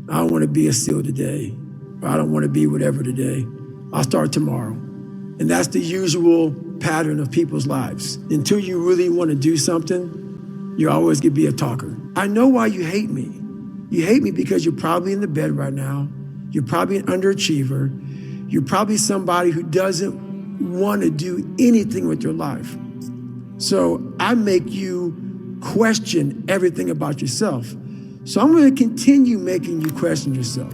I don't want to be a SEAL today, or I don't want to be whatever today. I'll start tomorrow. And that's the usual pattern of people's lives. Until you really want to do something, you're always going to be a talker. I know why you hate me. You hate me because you're probably in the bed right now. You're probably an underachiever. You're probably somebody who doesn't want to do anything with your life. So I make you question everything about yourself. So I'm going to continue making you question yourself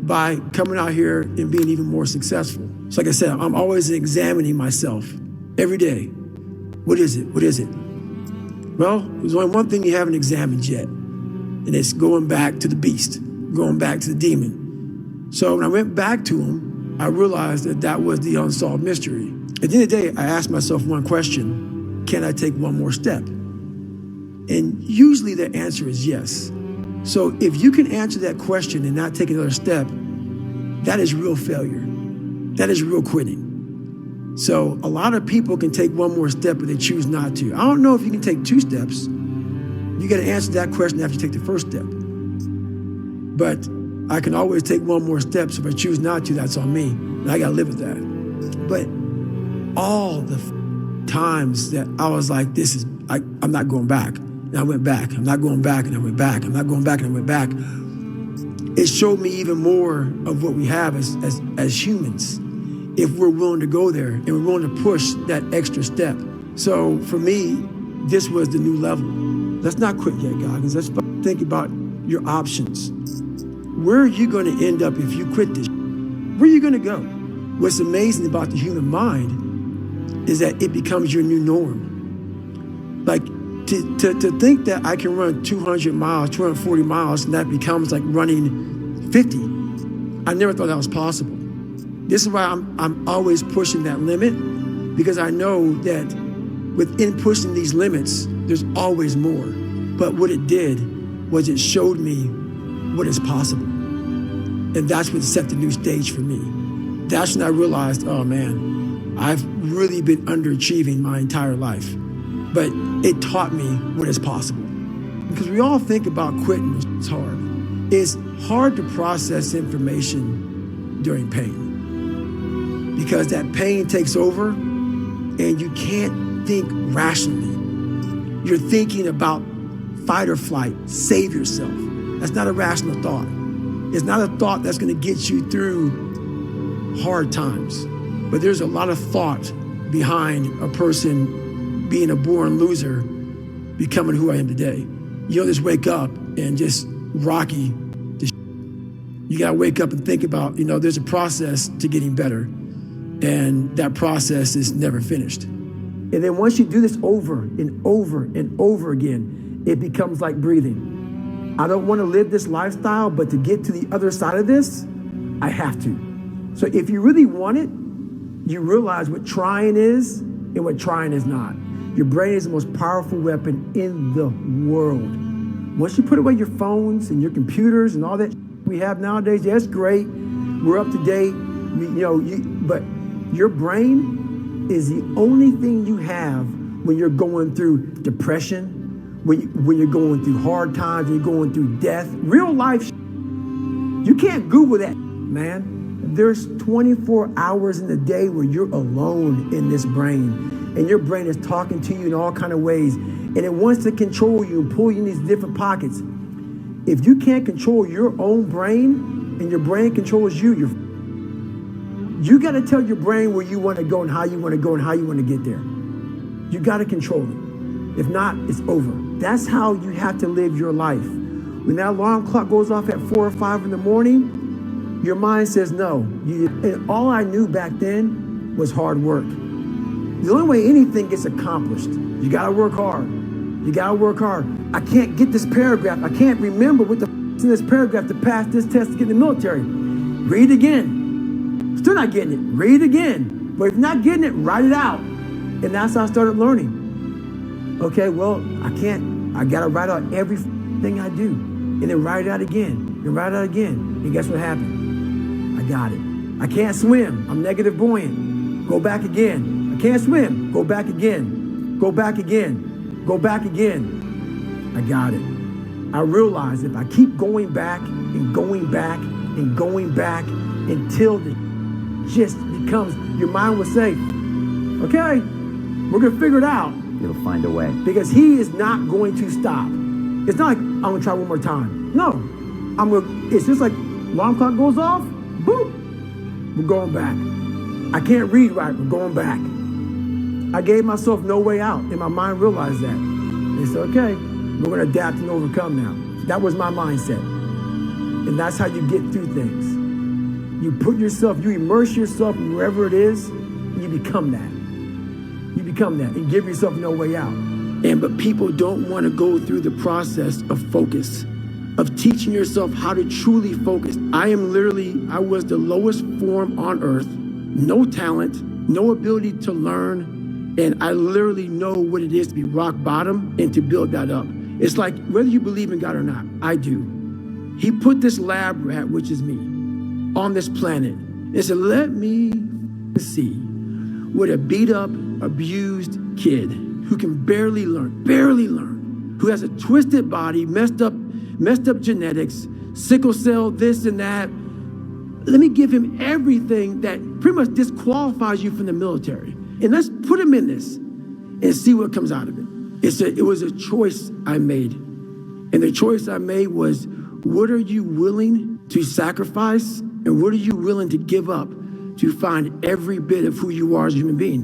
by coming out here and being even more successful. So like I said, I'm always examining myself every day. What is it? What is it? Well, there's only one thing you haven't examined yet, and it's going back to the beast, going back to the demon. So when I went back to him, I realized that that was the unsolved mystery. At the end of the day, I asked myself one question: can I take one more step? And usually the answer is yes. So if you can answer that question and not take another step, that is real failure. That is real quitting. So a lot of people can take one more step, but they choose not to. I don't know if you can take 2 steps. You got to answer that question after you take the first step. But I can always take one more step, so if I choose not to, that's on me. And I got to live with that. But all the times that I was like, I'm not going back. And I went back. I'm not going back, and I went back. I'm not going back, and I went back. It showed me even more of what we have as humans, if we're willing to go there and we're willing to push that extra step. So for me, this was the new level. Let's not quit yet, Goggins. Let's think about your options. Where are you going to end up if you quit this? Where are you going to go? What's amazing about the human mind is that it becomes your new norm. Like, to think that I can run 200 miles, 240 miles, and that becomes like running 50. I never thought that was possible. This is why I'm always pushing that limit, because I know that within pushing these limits, there's always more. But what it did was it showed me what is possible. And that's what set the new stage for me. That's when I realized, oh man, I've really been underachieving my entire life. But it taught me what is possible. Because we all think about quitting, it's hard. It's hard to process information during pain. Because that pain takes over and you can't think rationally. You're thinking about fight or flight, save yourself. That's not a rational thought. It's not a thought that's gonna get you through hard times. But there's a lot of thought behind a person being a born loser, becoming who I am today. You don't just wake up and just rocky. You gotta wake up and think about, there's a process to getting better, and that process is never finished. And then once you do this over and over and over again, it becomes like breathing. I don't wanna live this lifestyle, but to get to the other side of this, I have to. So if you really want it, you realize what trying is and what trying is not. Your brain is the most powerful weapon in the world. Once you put away your phones and your computers and all that we have nowadays, yeah, it's great. We're up to date, but your brain is the only thing you have when you're going through depression, when you're going through hard times, when you're going through death, real life. You can't Google that, man. There's 24 hours in the day where you're alone in this brain. And your brain is talking to you in all kind of ways. And it wants to control you and pull you in these different pockets. If you can't control your own brain and your brain controls you, you got to tell your brain where you want to go and how you want to go and how you want to get there. You got to control it. If not, it's over. That's how you have to live your life. When that alarm clock goes off at 4 or 5 in the morning, your mind says no. And all I knew back then was hard work. The only way anything gets accomplished, you gotta work hard. You gotta work hard. I can't get this paragraph. I can't remember what the in this paragraph to pass this test to get in the military. Read again. Still not getting it. Read again. But if you're not getting it, write it out. And that's how I started learning. Okay, well, I gotta write out everything I do. And then write it out again. And write it out again. And guess what happened? I got it. I can't swim. I'm negative buoyant. Go back again. I can't swim. Go back again. Go back again. Go back again. I got it. I realized if I keep going back and going back until it just becomes, your mind will say, okay, we're going to figure it out. You'll find a way. Because he is not going to stop. It's not like, I'm going to try one more time. No. It's just like, alarm clock goes off, boop, we're going back. I can't read right, we're going back. I gave myself no way out, and my mind realized that. They said, okay, we're going to adapt and overcome now. That was my mindset. And that's how you get through things. You immerse yourself in wherever it is, and you become that. You become that and give yourself no way out. But people don't want to go through the process of focus, of teaching yourself how to truly focus. I was the lowest form on earth, no talent, no ability to learn, and I literally know what it is to be rock bottom and to build that up. It's like, whether you believe in God or not, I do. He put this lab rat, which is me, on this planet, and said, let me see what a beat up, abused kid who can barely learn, who has a twisted body, messed up genetics, sickle cell, this and that. Let me give him everything that pretty much disqualifies you from the military. And let's put him in this and see what comes out of it. It was a choice I made. And the choice I made was, what are you willing to sacrifice and what are you willing to give up to find every bit of who you are as a human being?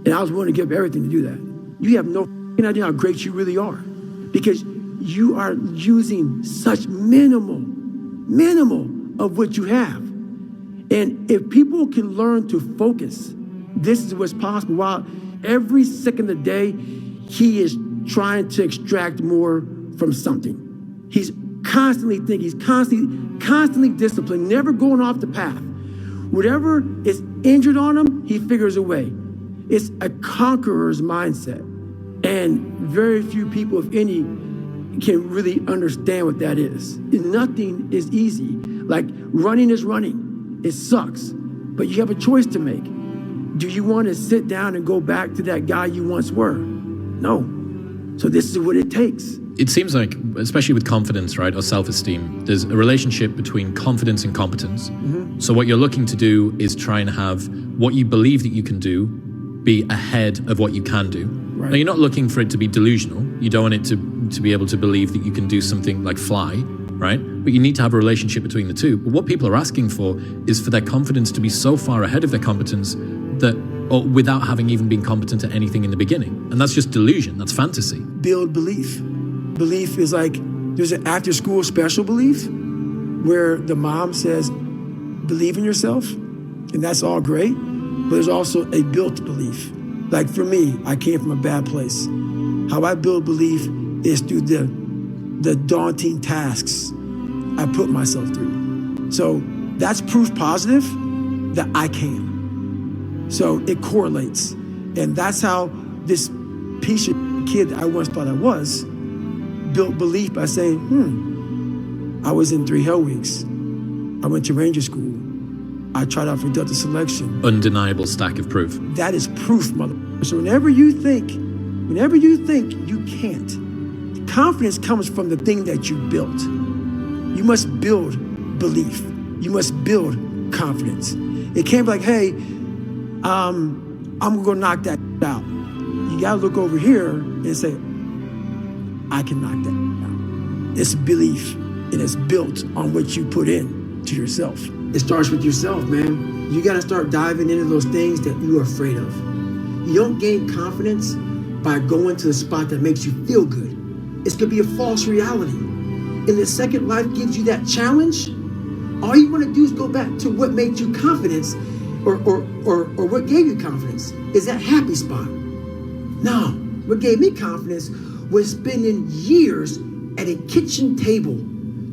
And I was willing to give everything to do that. You have no idea how great you really are, because you are using such minimal of what you have. And if people can learn to focus, this is what's possible. While every second of the day, he is trying to extract more from something. He's constantly thinking, he's constantly disciplined, never going off the path. Whatever is injured on him, he figures a way. It's a conqueror's mindset. And very few people, if any, can really understand what that is. Nothing is easy. Like, running is running. It sucks. But you have a choice to make. Do you want to sit down and go back to that guy you once were? No. So this is what it takes. It seems like, especially with confidence, right, or self-esteem, there's a relationship between confidence and competence. Mm-hmm. So what you're looking to do is try and have what you believe that you can do be ahead of what you can do. Right. Now, you're not looking for it to be delusional. You don't want it to be able to believe that you can do something like fly, right? But you need to have a relationship between the two. But what people are asking for is for their confidence to be so far ahead of their competence or without having even been competent at anything in the beginning. And that's just delusion. That's fantasy. Build belief. Belief is like, there's an after-school special belief where the mom says, believe in yourself, and that's all great. But there's also a built belief. Like for me, I came from a bad place. How I build belief is through the daunting tasks I put myself through. So that's proof positive that I can. So it correlates. And that's how this piece of kid that I once thought I was built belief by saying, I was in 3 Hell Weeks. I went to Ranger School. I tried out for Delta Selection. Undeniable stack of proof. That is proof, mother. So whenever you think you can't, confidence comes from the thing that you built. You must build belief. You must build confidence. It can't be like, hey, I'm gonna go knock that out. You gotta look over here and say, I can knock that out. It's belief, and it's built on what you put in to yourself. It starts with yourself, man. You gotta start diving into those things that you are afraid of. You don't gain confidence by going to a spot that makes you feel good. It's gonna be a false reality. And the second life gives you that challenge, all you wanna do is go back to what made you confidence or what gave you confidence. Is that happy spot? No, what gave me confidence was spending years at a kitchen table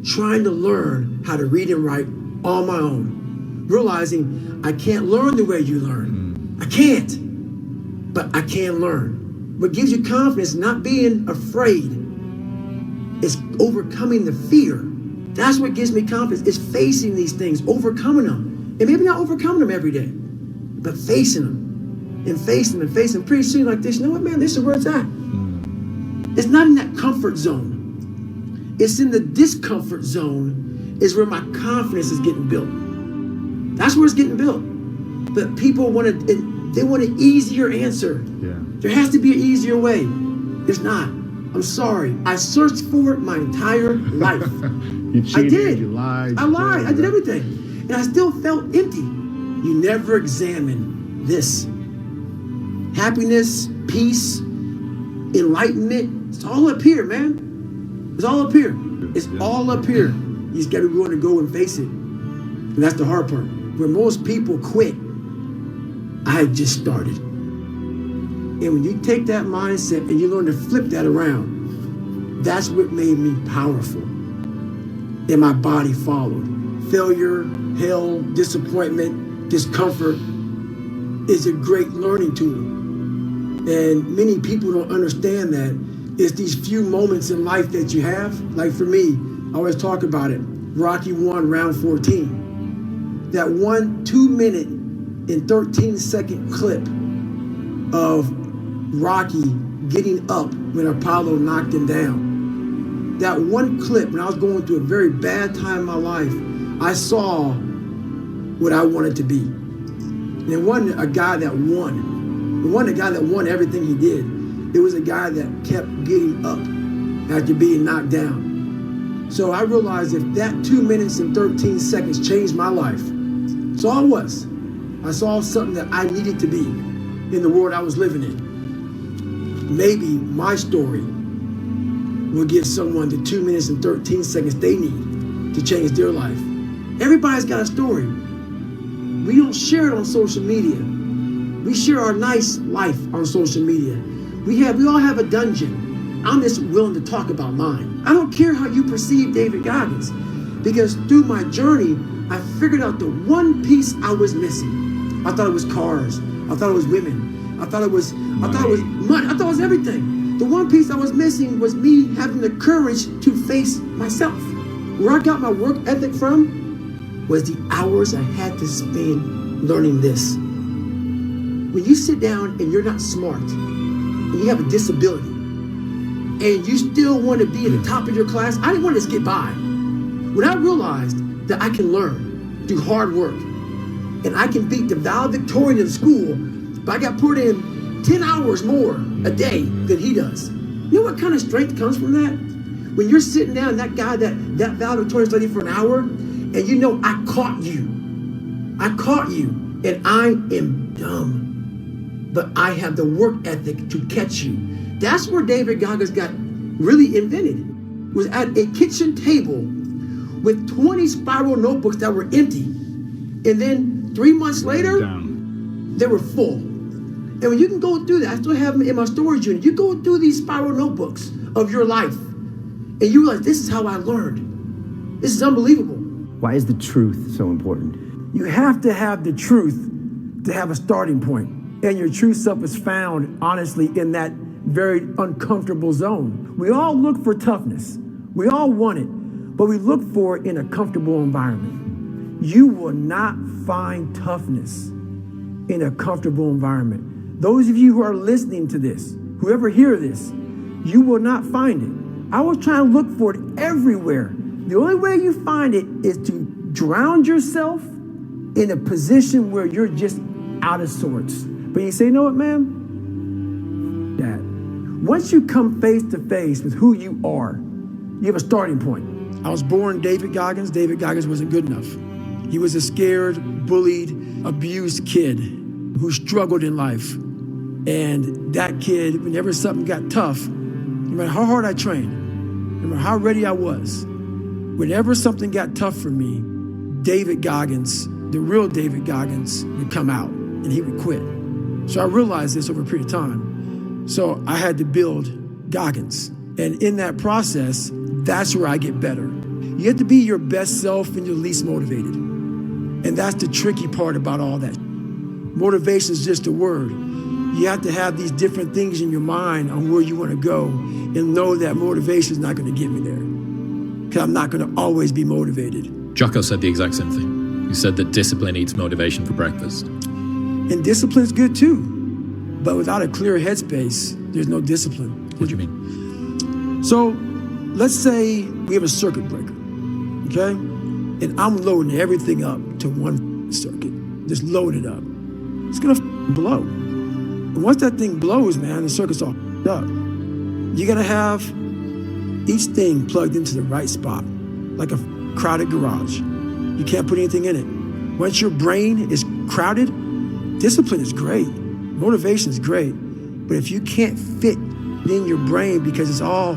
trying to learn how to read and write on my own, realizing I can't learn the way you learn. I can't, but I can learn. What gives you confidence, not being afraid, is overcoming the fear. That's what gives me confidence, is facing these things, overcoming them. And maybe not overcoming them every day, but facing them and facing them and facing them. Pretty soon like this, you know what, man, this is where it's at. It's not in that comfort zone. It's in the discomfort zone is where my confidence is getting built. That's where it's getting built. But people want an easier answer. Yeah. There has to be an easier way. There's not. I'm sorry. I searched for it my entire life. You cheated, I did. You lied. I lied. I did everything. And I still felt empty. You never examine this. Happiness, peace, enlightenment, it's all up here, man. It's all up here. It's all up here. You just got to be willing to go and face it. And that's the hard part. Where most people quit, I had just started. And when you take that mindset and you learn to flip that around, that's what made me powerful. And my body followed. Failure, hell, disappointment, discomfort is a great learning tool. And many people don't understand that. It's these few moments in life that you have. Like for me, I always talk about it. Rocky 1, round 14. That 2-minute and 13-second clip of Rocky getting up when Apollo knocked him down. That one clip, when I was going through a very bad time in my life, I saw what I wanted to be. And it wasn't a guy that won. It wasn't a guy that won everything he did. It was a guy that kept getting up after being knocked down. So I realized if that 2 minutes and 13 seconds changed my life, that's all it was. I saw something that I needed to be in the world I was living in. Maybe my story will give someone the 2 minutes and 13 seconds they need to change their life. Everybody's got a story. We don't share it on social media. We share our nice life on social media. We all have a dungeon. I'm just willing to talk about mine. I don't care how you perceive David Goggins, because through my journey, I figured out the one piece I was missing. I thought it was cars. I thought it was women. I thought it was money. I thought it was everything. The one piece I was missing was me having the courage to face myself. Where I got my work ethic from was the hours I had to spend learning this. When you sit down and you're not smart, and you have a disability, and you still want to be at the top of your class, I didn't want to just get by. When I realized that I can learn through hard work, and I can beat the valedictorian in school, but I got put in 10 hours more a day than he does. You know what kind of strength comes from that? When you're sitting down, that guy, that valedictorian studied for an hour, and you know, I caught you, and I am dumb. But I have the work ethic to catch you. That's where David Goggins got really invented. Was at a kitchen table with 20 spiral notebooks that were empty. And then 3 months later, they were full. And when you can go through that, I still have them in my storage unit. You go through these spiral notebooks of your life, and you realize this is how I learned. This is unbelievable. Why is the truth so important? You have to have the truth to have a starting point. And your true self is found, honestly, in that very uncomfortable zone. We all look for toughness. We all want it, but we look for it in a comfortable environment. You will not find toughness in a comfortable environment. Those of you who are listening to this, whoever hear this, you will not find it. I was trying to look for it everywhere. The only way you find it is to drown yourself in a position where you're just out of sorts. But you say, you know what, man? That once you come face to face with who you are, you have a starting point. I was born David Goggins. David Goggins wasn't good enough. He was a scared, bullied, abused kid who struggled in life. And that kid, whenever something got tough, no matter how hard I trained, no matter how ready I was, whenever something got tough for me, David Goggins, the real David Goggins, would come out and he would quit. So I realized this over a period of time. So I had to build Goggins. And in that process, that's where I get better. You have to be your best self when you're least motivated. And that's the tricky part about all that. Motivation is just a word. You have to have these different things in your mind on where you want to go and know that motivation is not going to get me there. Because I'm not going to always be motivated. Jocko said the exact same thing. He said that discipline eats motivation for breakfast. And discipline's good too. But without a clear headspace, there's no discipline. What do you mean? So let's say we have a circuit breaker, okay? and I'm loading everything up to one circuit, just load it up, it's gonna blow. And once that thing blows, man, the circuit's all up. You're gonna have each thing plugged into the right spot, like a crowded garage. You can't put anything in it. Once your brain is crowded, discipline is great, motivation is great, but if you can't fit in your brain because it's all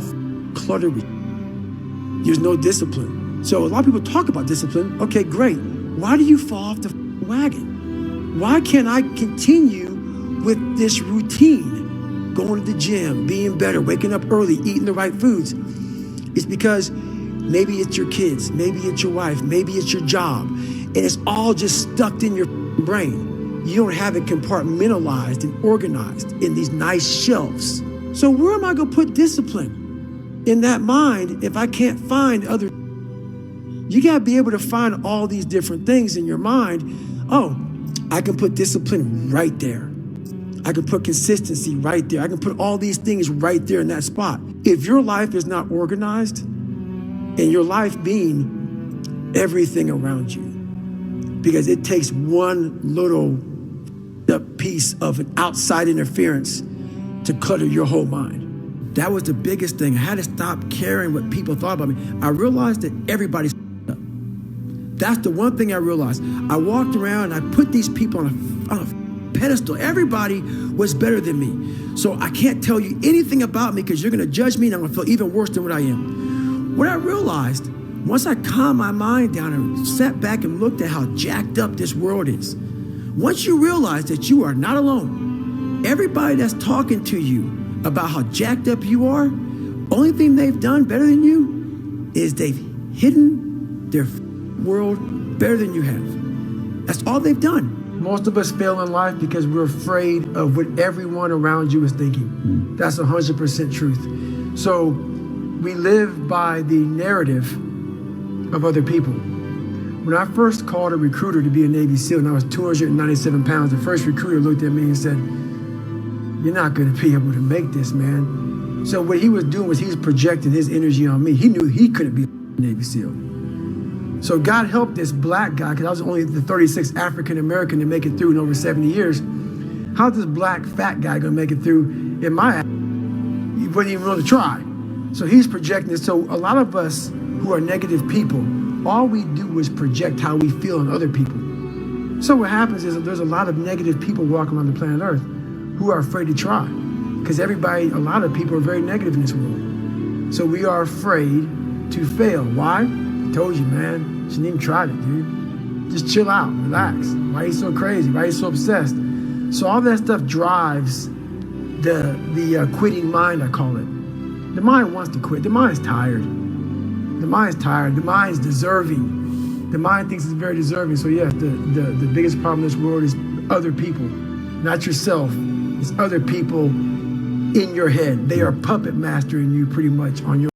cluttered with, there's no discipline. So a lot of people talk about discipline. Okay, great. Why do you fall off the wagon? Why can't I continue with this routine? Going to the gym, being better, waking up early, eating the right foods. It's because maybe it's your kids, maybe it's your wife, maybe it's your job, and it's all just stuck in your brain. You don't have it compartmentalized and organized in these nice shelves. So where am I gonna put discipline in that mind if I can't find other? You gotta be able to find all these different things in your mind. Oh, I can put discipline right there. I can put consistency right there. I can put all these things right there in that spot. If your life is not organized, and your life being everything around you, because it takes one little piece of an outside interference to clutter your whole mind. That was the biggest thing. I had to stop caring what people thought about me. I realized that everybody's up. That's the one thing I realized. I walked around and I put these people on a pedestal. Everybody was better than me. So I can't tell you anything about me because you're going to judge me and I'm going to feel even worse than what I am. What I realized, once I calmed my mind down and sat back and looked at how jacked up this world is, once you realize that you are not alone, everybody that's talking to you about how jacked up you are, only thing they've done better than you is they've hidden their world better than you have. That's all they've done. Most of us fail in life because we're afraid of what everyone around you is thinking. That's 100% truth. So we live by the narrative of other people. When I first called a recruiter to be a Navy SEAL and I was 297 pounds, the first recruiter looked at me and said, "You're not gonna be able to make this, man." So what he was doing was he was projecting his energy on me. He knew he couldn't be a Navy SEAL. So God helped this black guy, because I was only the 36th African American to make it through in over 70 years. How's this black fat guy gonna make it through in my, he wouldn't even want to try. So he's projecting this. So a lot of us who are negative people, all we do is project how we feel on other people. So what happens is that there's a lot of negative people walking around the planet Earth who are afraid to try. Because everybody, a lot of people are very negative in this world. So we are afraid to fail. Why? I told you, man, you shouldn't even try it, dude. Just chill out, relax. Why are you so crazy? Why are you so obsessed? So all that stuff drives the quitting mind, I call it. The mind wants to quit. The mind's tired. The mind's tired. The mind's deserving. The mind thinks it's very deserving. So yeah, the biggest problem in this world is other people, not yourself. It's other people in your head. They are puppet mastering you pretty much on your